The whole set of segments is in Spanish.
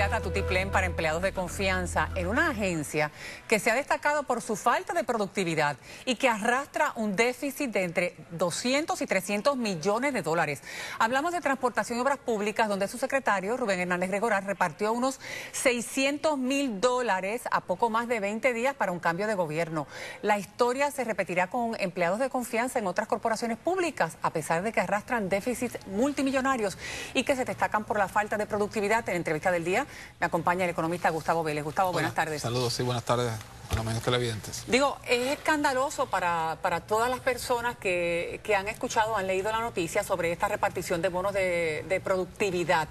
candidata a Tutiplén para empleados de confianza en una agencia que se ha destacado por su falta de productividad y que arrastra un déficit de entre 200 y 300 millones de dólares. Hablamos de transportación y obras públicas, donde su secretario, Rubén Hernández Gregoral, repartió unos $600,000 a poco más de 20 días para un cambio de gobierno. La historia se repetirá con empleados de confianza en otras corporaciones públicas, a pesar de que arrastran déficits multimillonarios y que se destacan por la falta de productividad. En la entrevista del día me acompaña el economista Gustavo Vélez. Gustavo, Hola, buenas tardes. Saludos, sí, buenas tardes a los amigos televidentes. Digo, es escandaloso para todas las personas que han escuchado, han leído la noticia sobre esta repartición de bonos de productividad.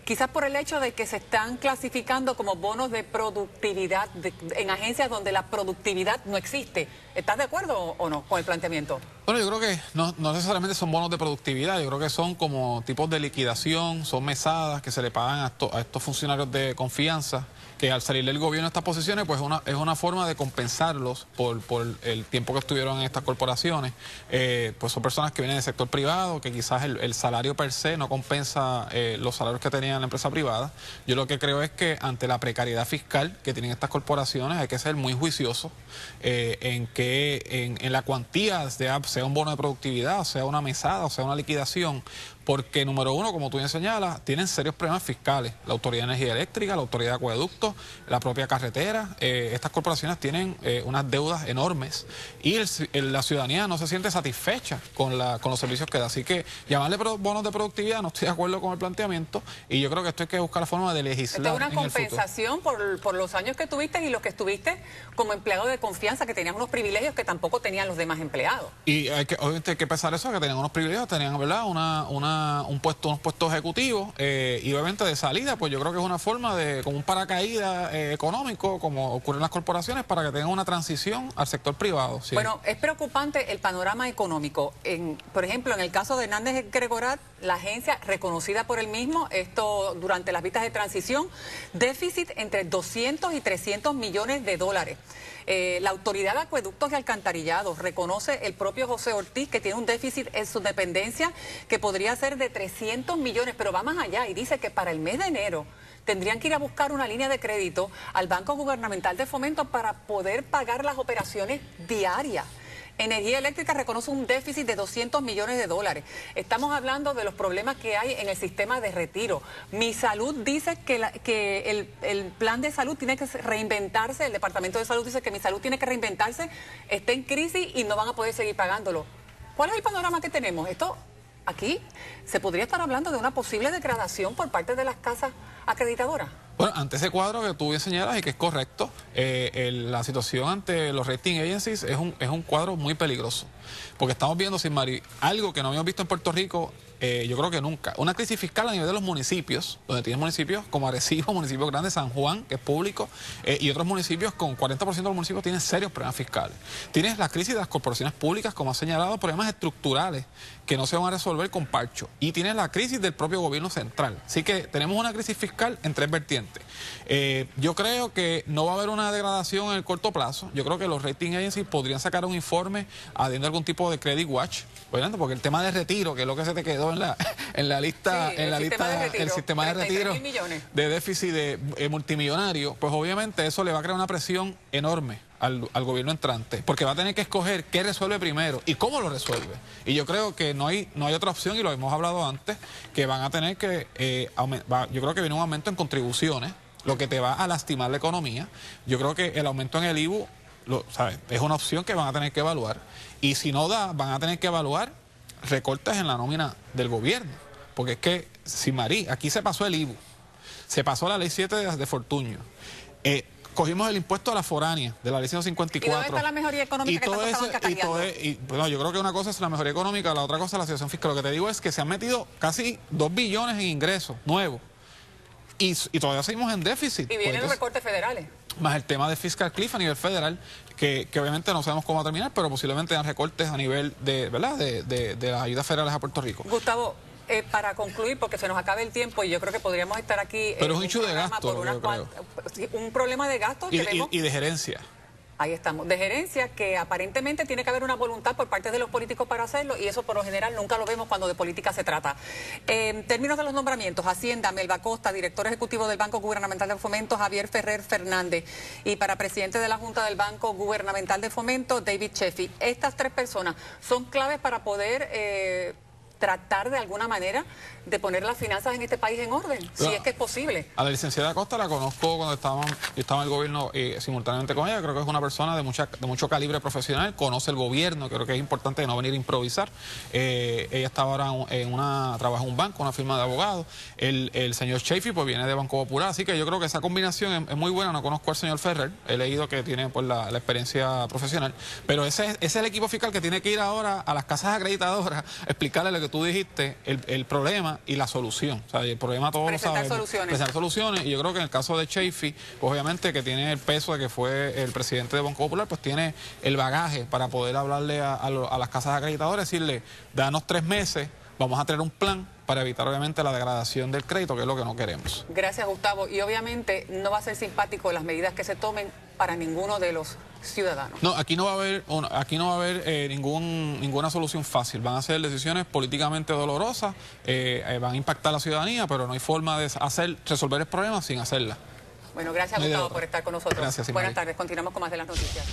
Quizás por el hecho de que se están clasificando como bonos de productividad en agencias donde la productividad no existe. ¿Estás de acuerdo o no con el planteamiento? Bueno, yo creo que no necesariamente son bonos de productividad, yo creo que son como tipos de liquidación, son mesadas que se le pagan a estos funcionarios de confianza, que al salir del gobierno de estas posiciones, pues es una forma de compensarlos por el tiempo que estuvieron en estas corporaciones. Pues son personas que vienen del sector privado, que quizás el salario per se no compensa los salarios que tenían en la empresa privada. Yo lo que creo es que ante la precariedad fiscal que tienen estas corporaciones hay que ser muy juicioso en la cuantía, sea un bono de productividad, sea una mesada, o sea una liquidación, porque número uno, como tú bien señalas, tienen serios problemas fiscales. La Autoridad de Energía Eléctrica, la Autoridad de Acueductos, la propia carretera. Estas corporaciones tienen unas deudas enormes y la ciudadanía no se siente satisfecha con los servicios que da. Así que llamarle bonos de productividad, no estoy de acuerdo con el planteamiento, y yo creo que esto hay que buscar la forma de legislar. Esto es una compensación por los años que tuviste y los que estuviste como empleado de confianza, que tenían unos privilegios que tampoco tenían los demás empleados. Y obviamente hay que pensar eso, que tenían unos privilegios, tenían, ¿verdad?, unos puestos ejecutivos, y obviamente de salida, pues yo creo que es una forma de, como un paracaídas económico, como ocurre en las corporaciones, para que tengan una transición al sector privado. Sí. Bueno, es preocupante el panorama económico. Por ejemplo, en el caso de Hernández Gregoral, la agencia reconocida por él mismo, esto durante las vistas de transición, déficit entre 200 y 300 millones de dólares. La Autoridad de Acueductos y Alcantarillados reconoce el propio José Ortiz que tiene un déficit en su dependencia que podría ser de 300 millones, pero va más allá y dice que para el mes de enero tendrían que ir a buscar una línea de crédito al Banco Gubernamental de Fomento para poder pagar las operaciones diarias. Energía Eléctrica reconoce un déficit de 200 millones de dólares. Estamos hablando de los problemas que hay en el sistema de retiro. Mi Salud dice que el plan de salud tiene que reinventarse, el Departamento de Salud dice que Mi Salud tiene que reinventarse, está en crisis y no van a poder seguir pagándolo. ¿Cuál es el panorama que tenemos? Aquí se podría estar hablando de una posible degradación por parte de las casas acreditadoras. Bueno, ante ese cuadro que tú bien señalas y que es correcto, la situación ante los rating agencies es un cuadro muy peligroso. Porque estamos viendo, Sin Mari, algo que no habíamos visto en Puerto Rico, yo creo que nunca. Una crisis fiscal a nivel de los municipios, donde tienes municipios como Arecibo, municipios grandes, San Juan, que es público, y otros municipios con 40% de los municipios tienen serios problemas fiscales. Tienes la crisis de las corporaciones públicas, como ha señalado, problemas estructurales que no se van a resolver con parcho. Y tienes la crisis del propio gobierno central. Así que tenemos una crisis fiscal en tres vertientes. Yo creo que no va a haber una degradación en el corto plazo. Yo creo que los rating agencies podrían sacar un informe adentro de algún tipo de credit watch, porque el tema de retiro, que es lo que se te quedó en la lista, sí, el sistema de retiro de déficit multimillonario, pues obviamente eso le va a crear una presión enorme al gobierno entrante, porque va a tener que escoger qué resuelve primero y cómo lo resuelve. Y yo creo que no hay otra opción, y lo hemos hablado antes, que van a tener que, yo creo que viene un aumento en contribuciones, lo que te va a lastimar la economía. Yo creo que el aumento en el IVU, ¿sabes?, es una opción que van a tener que evaluar, y si no da, van a tener que evaluar recortes en la nómina del gobierno, porque es que, Sin Marí, aquí se pasó el IVU, se pasó la ley 7 de Fortuño, cogimos el impuesto a la foránea de la ley 154. ¿Y dónde está la mejoría económica que tanto estaban cacareando? Bueno, yo creo que una cosa es la mejoría económica, la otra cosa es la situación fiscal. Lo que te digo es que se han metido casi 2 billones en ingresos nuevos y todavía seguimos en déficit. Y vienen los recortes federales. Más el tema de fiscal cliff a nivel federal, que obviamente no sabemos cómo va a terminar, pero posiblemente dan recortes a nivel de, ¿verdad?, de las ayudas federales a Puerto Rico. Gustavo, para concluir, porque se nos acabe el tiempo y yo creo que podríamos estar aquí pero es un hecho de gasto, un problema de gasto y de gerencia. Ahí estamos. De gerencia, que aparentemente tiene que haber una voluntad por parte de los políticos para hacerlo, y eso por lo general nunca lo vemos cuando de política se trata. En términos de los nombramientos, Hacienda, Melba Costa, director ejecutivo del Banco Gubernamental de Fomento, Javier Ferrer Fernández, y para presidente de la Junta del Banco Gubernamental de Fomento, David Sheffield. Estas tres personas son claves para poder tratar de alguna manera de poner las finanzas en este país en orden, si es que es posible. A la licenciada Costa la conozco cuando yo estaba en el gobierno simultáneamente con ella. Creo que es una persona de mucho calibre profesional, conoce el gobierno, creo que es importante no venir a improvisar. Ella estaba ahora trabaja en un banco, una firma de abogados. El señor Sheffield pues viene de Banco Popular, así que yo creo que esa combinación es muy buena. No conozco al señor Ferrer, he leído que tiene pues la experiencia profesional, pero ese es el equipo fiscal que tiene que ir ahora a las casas acreditadoras, explicarle lo que tú dijiste, el problema y la solución. O sea, el problema todos lo sabemos. Presentar soluciones. Y yo creo que en el caso de Sheffield, pues obviamente que tiene el peso de que fue el presidente de Banco Popular, pues tiene el bagaje para poder hablarle a las casas acreditadoras, decirle, danos 3 meses, vamos a tener un plan para evitar obviamente la degradación del crédito, que es lo que no queremos. Gracias, Gustavo. Y obviamente no va a ser simpático las medidas que se tomen para ninguno de los ciudadanos. No, aquí no va a haber ninguna solución fácil. Van a ser decisiones políticamente dolorosas, van a impactar a la ciudadanía, pero no hay forma de resolver el problema sin hacerla. Bueno, gracias, Gustavo, por estar con nosotros. Gracias, Buenas tardes. Continuamos con más de las noticias.